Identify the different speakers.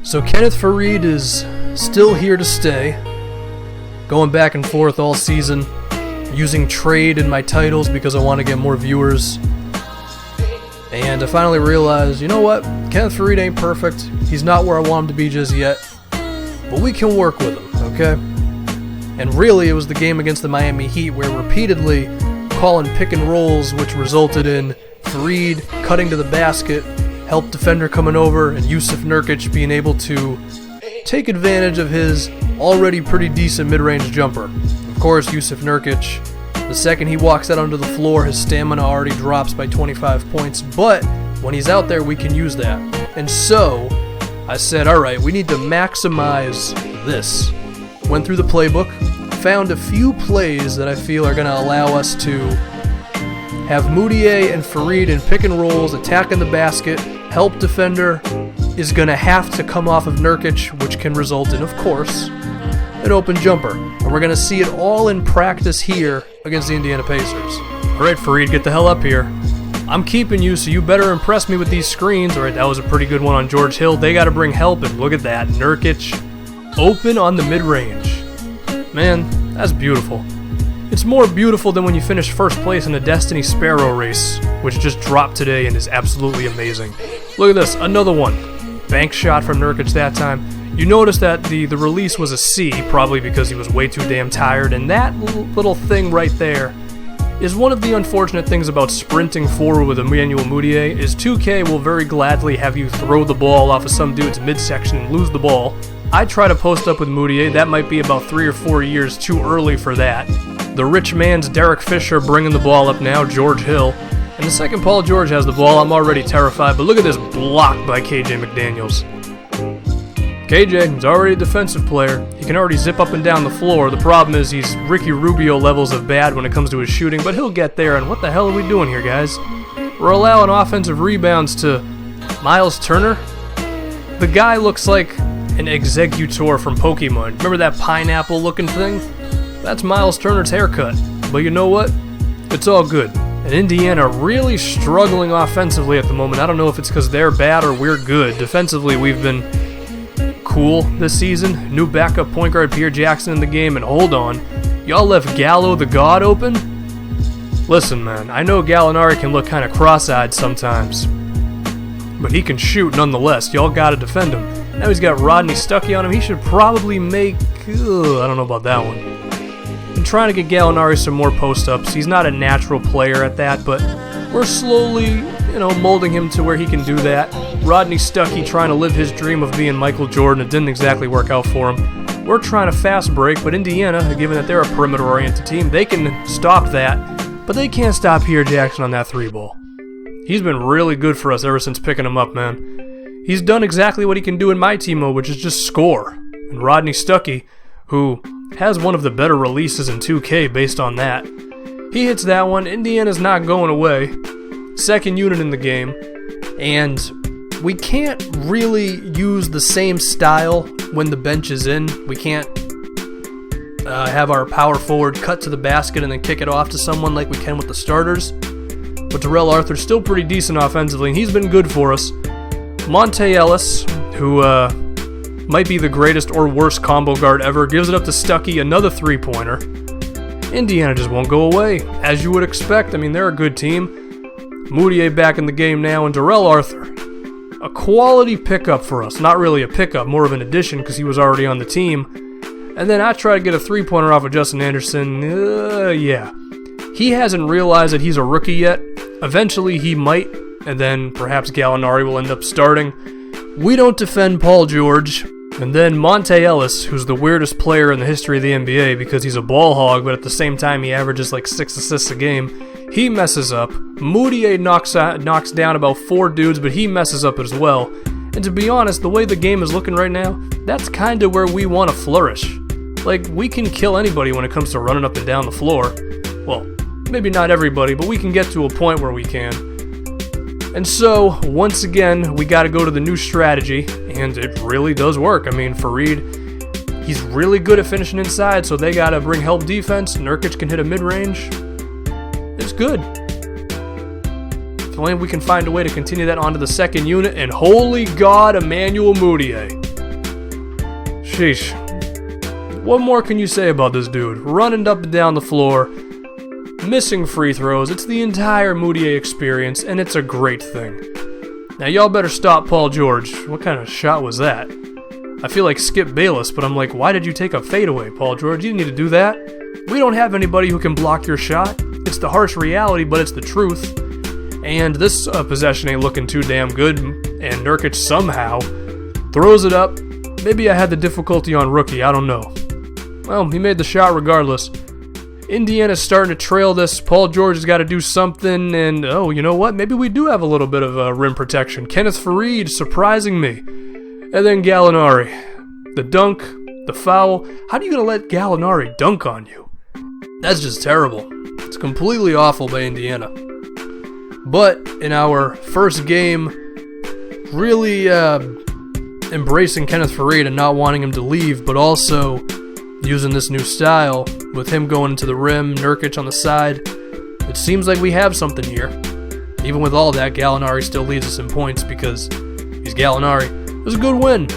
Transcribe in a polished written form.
Speaker 1: So Kenneth Farid is still here to stay, going back and forth all season, using trade in my titles because I want to get more viewers. And I finally realized, you know what, Kenneth Farid ain't perfect, he's not where I want him to be just yet, but we can work with him, okay? And really it was the game against the Miami Heat where repeatedly calling pick and rolls, which resulted in Farid cutting to the basket, help defender coming over, and Jusuf Nurkic being able to take advantage of his already pretty decent mid-range jumper. Of course, Jusuf Nurkic, the second he walks out onto the floor, his stamina already drops by 25 points, but when he's out there, we can use that. And so, I said, alright, we need to maximize this. Went through the playbook, found a few plays that I feel are going to allow us to have Mudiay and Farid in pick and rolls, attacking the basket. Help defender is going to have to come off of Nurkic, which can result in, of course, an open jumper. And we're going to see it all in practice here against the Indiana Pacers. Alright, Farid, get the hell up here. I'm keeping you, so you better impress me with these screens. Alright, that was a pretty good one on George Hill. They got to bring help, and look at that. Nurkic open on the mid-range. Man, that's beautiful. It's more beautiful than when you finish first place in the Destiny Sparrow race, which just dropped today and is absolutely amazing. Look at this, another one. Bank shot from Nurkic that time. You notice that the release was a C, probably because he was way too damn tired, and that little thing right there is one of the unfortunate things about sprinting forward with Emmanuel Mudiay, is 2K will very gladly have you throw the ball off of some dude's midsection and lose the ball. I try to post up with Mudiay, that might be about 3 or 4 years too early for that. The rich man's Derek Fisher bringing the ball up now, George Hill. And the second Paul George has the ball, I'm already terrified, but look at this block by KJ McDaniels. KJ is already a defensive player. He can already zip up and down the floor. The problem is he's Ricky Rubio levels of bad when it comes to his shooting, but he'll get there, and what the hell are we doing here, guys? We're allowing offensive rebounds to Miles Turner? The guy looks like an executor from Pokemon. Remember that pineapple-looking thing? That's Miles Turner's haircut. But you know what? It's all good. And Indiana really struggling offensively at the moment. I don't know if it's because they're bad or we're good. Defensively, we've been cool this season. New backup point guard Pierre Jackson in the game, and hold on. Y'all left Gallo the God open? Listen, man, I know Gallinari can look kind of cross-eyed sometimes, but he can shoot nonetheless. Y'all gotta defend him. Now he's got Rodney Stuckey on him. He should probably make... I don't know about that one. I'm trying to get Gallinari some more post-ups. He's not a natural player at that, but we're slowly, molding him to where he can do that. Rodney Stuckey trying to live his dream of being Michael Jordan. It didn't exactly work out for him. We're trying to fast break, but Indiana, given that they're a perimeter-oriented team, they can stop that, but they can't stop Pierre Jackson on that 3-ball. He's been really good for us ever since picking him up, man. He's done exactly what he can do in my team mode, which is just score. And Rodney Stuckey, who has one of the better releases in 2K based on that, he hits that one. Indiana's not going away. Second unit in the game. And we can't really use the same style when the bench is in. We can't have our power forward cut to the basket and then kick it off to someone like we can with the starters. But Terrell Arthur's still pretty decent offensively, and he's been good for us. Monte Ellis, who might be the greatest or worst combo guard ever, gives it up to Stuckey, another 3-pointer. Indiana just won't go away, as you would expect. I mean, they're a good team. Mudiay back in the game now, and Terrell Arthur. A quality pickup for us. Not really a pickup, more of an addition because he was already on the team. And then I try to get a 3-pointer off of Justin Anderson. Yeah. He hasn't realized that he's a rookie yet. Eventually he might, and then perhaps Gallinari will end up starting. We don't defend Paul George. And then Monte Ellis, who's the weirdest player in the history of the NBA because he's a ball hog, but at the same time he averages like 6 assists a game. He messes up. Mudiay knocks down about 4 dudes, but he messes up as well. And to be honest, the way the game is looking right now, that's kind of where we want to flourish. Like, we can kill anybody when it comes to running up and down the floor. Well, maybe not everybody, but we can get to a point where we can. And so, once again, we got to go to the new strategy, and it really does work. I mean, Farid, he's really good at finishing inside, so they got to bring help defense. Nurkic can hit a mid-range. It's good. If only we can find a way to continue that onto the second unit, and holy God, Emmanuel Mudiay. sheesh. What more can you say about this dude? Running up and down the floor, missing free throws. It's the entire Moutier experience, and it's a great thing. Now y'all better stop Paul George. What kind of shot was that? I feel like Skip Bayless, but I'm like, why did you take a fadeaway, Paul George? You didn't need to do that. We don't have anybody who can block your shot. It's the harsh reality, but it's the truth. And this possession ain't looking too damn good, and Nurkic somehow throws it up. Maybe I had the difficulty on rookie, I don't know. Well, he made the shot regardless. Indiana's starting to trail this. Paul George has got to do something, and oh, you know what? Maybe we do have a little bit of rim protection. Kenneth Faried surprising me. And then Gallinari. The dunk, the foul. How are you going to let Gallinari dunk on you? That's just terrible. It's completely awful by Indiana. But in our first game, really embracing Kenneth Faried and not wanting him to leave, but also using this new style with him going into the rim, Nurkic on the side. It seems like we have something here. Even with all that, Gallinari still leads us in points because he's Gallinari. It was a good win.